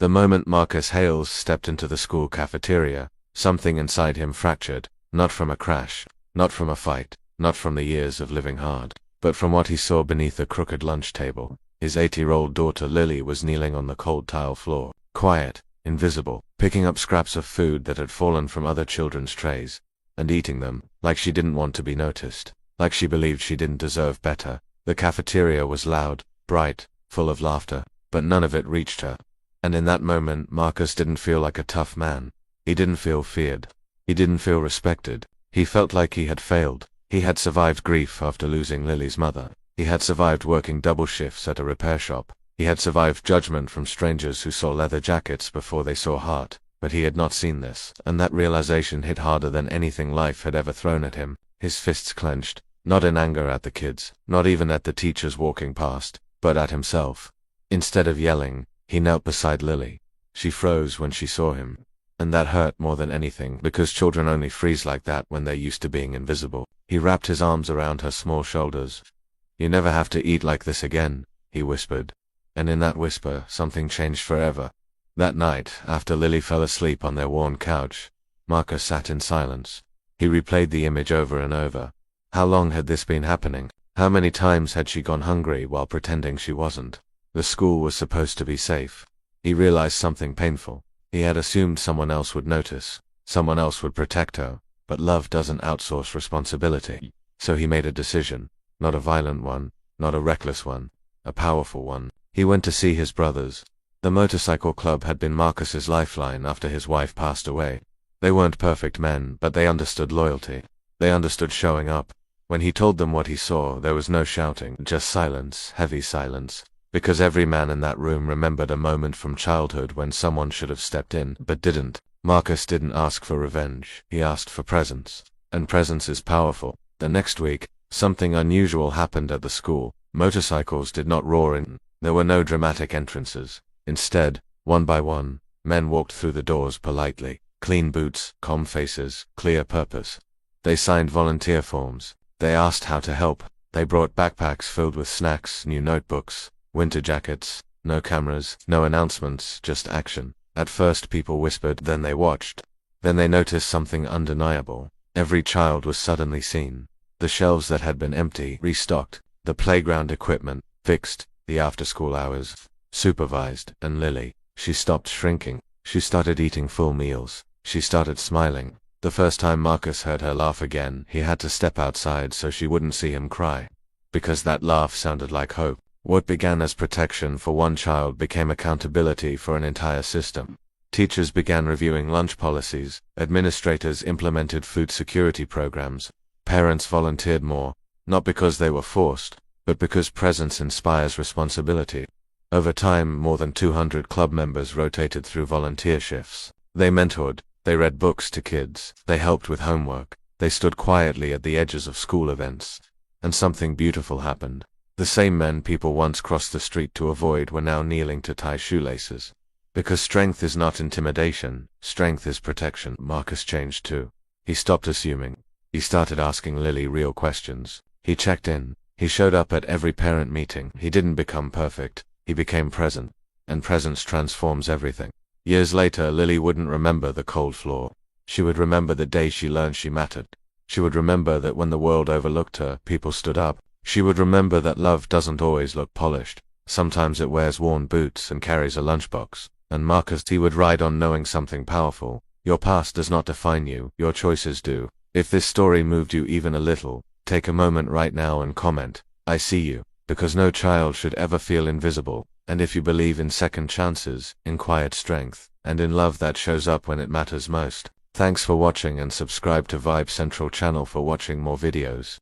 The moment Marcus Hales stepped into the school cafeteria, something inside him fractured, not from a crash, not from a fight, not from the years of living hard, but from what he saw beneath the crooked lunch table. His 8-year-old daughter Lily was kneeling on the cold tile floor, quiet, invisible, picking up scraps of food that had fallen from other children's trays, and eating them, like she didn't want to be noticed, like she believed she didn't deserve better. The cafeteria was loud, bright, full of laughter, but none of it reached her. And in that moment, Marcus didn't feel like a tough man. He didn't feel feared. He didn't feel respected. He felt like he had failed. He had survived grief after losing Lily's mother. He had survived working double shifts at a repair shop. He had survived judgment from strangers who saw leather jackets before they saw heart. But he had not seen this, and that realization hit harder than anything life had ever thrown at him. His fists clenched, not in anger at the kids, not even at the teachers walking past, but at himself. Instead of yelling, he knelt beside Lily. She froze when she saw him. And that hurt more than anything, because children only freeze like that when they're used to being invisible. He wrapped his arms around her small shoulders. "You never have to eat like this again," he whispered. And in that whisper, something changed forever. That night, after Lily fell asleep on their worn couch, Marcus sat in silence. He replayed the image over and over. How long had this been happening? How many times had she gone hungry while pretending she wasn't? The school was supposed to be safe. He realized something painful. He had assumed someone else would notice, someone else would protect her, but love doesn't outsource responsibility. So he made a decision, not a violent one, not a reckless one, a powerful one. He went to see his brothers. The motorcycle club had been Marcus's lifeline after his wife passed away. They weren't perfect men, but they understood loyalty. They understood showing up. When he told them what he saw, there was no shouting, just silence, heavy silence. Because every man in that room remembered a moment from childhood when someone should have stepped in, but didn't. Marcus didn't ask for revenge. He asked for presence. And presence is powerful. The next week, something unusual happened at the school. Motorcycles did not roar in. There were no dramatic entrances. Instead, one by one, men walked through the doors politely. Clean boots, calm faces, clear purpose. They signed volunteer forms. They asked how to help. They brought backpacks filled with snacks, new notebooks, winter jackets, no cameras, no announcements, just action. At first people whispered, then they watched. Then they noticed something undeniable. Every child was suddenly seen. The shelves that had been empty, restocked. The playground equipment, fixed. The after-school hours, supervised. And Lily, she stopped shrinking. She started eating full meals. She started smiling. The first time Marcus heard her laugh again, he had to step outside so she wouldn't see him cry. Because that laugh sounded like hope. What began as protection for one child became accountability for an entire system. Teachers began reviewing lunch policies, administrators implemented food security programs, parents volunteered more, not because they were forced, but because presence inspires responsibility. Over time, more than 200 club members rotated through volunteer shifts. They mentored, they read books to kids, they helped with homework, they stood quietly at the edges of school events. And something beautiful happened. The same men people once crossed the street to avoid were now kneeling to tie shoelaces. Because strength is not intimidation, strength is protection. Marcus changed too. He stopped assuming. He started asking Lily real questions. He checked in. He showed up at every parent meeting. He didn't become perfect. He became present. And presence transforms everything. Years later, Lily wouldn't remember the cold floor. She would remember the day she learned she mattered. She would remember that when the world overlooked her, people stood up. She would remember that love doesn't always look polished. Sometimes it wears worn boots and carries a lunchbox. And Marcus, he would ride on knowing something powerful. Your past does not define you, your choices do. If this story moved you even a little, take a moment right now and comment, "I see you," because no child should ever feel invisible. And if you believe in second chances, in quiet strength, and in love that shows up when it matters most. Thanks for watching and subscribe to Vibe Central channel for watching more videos.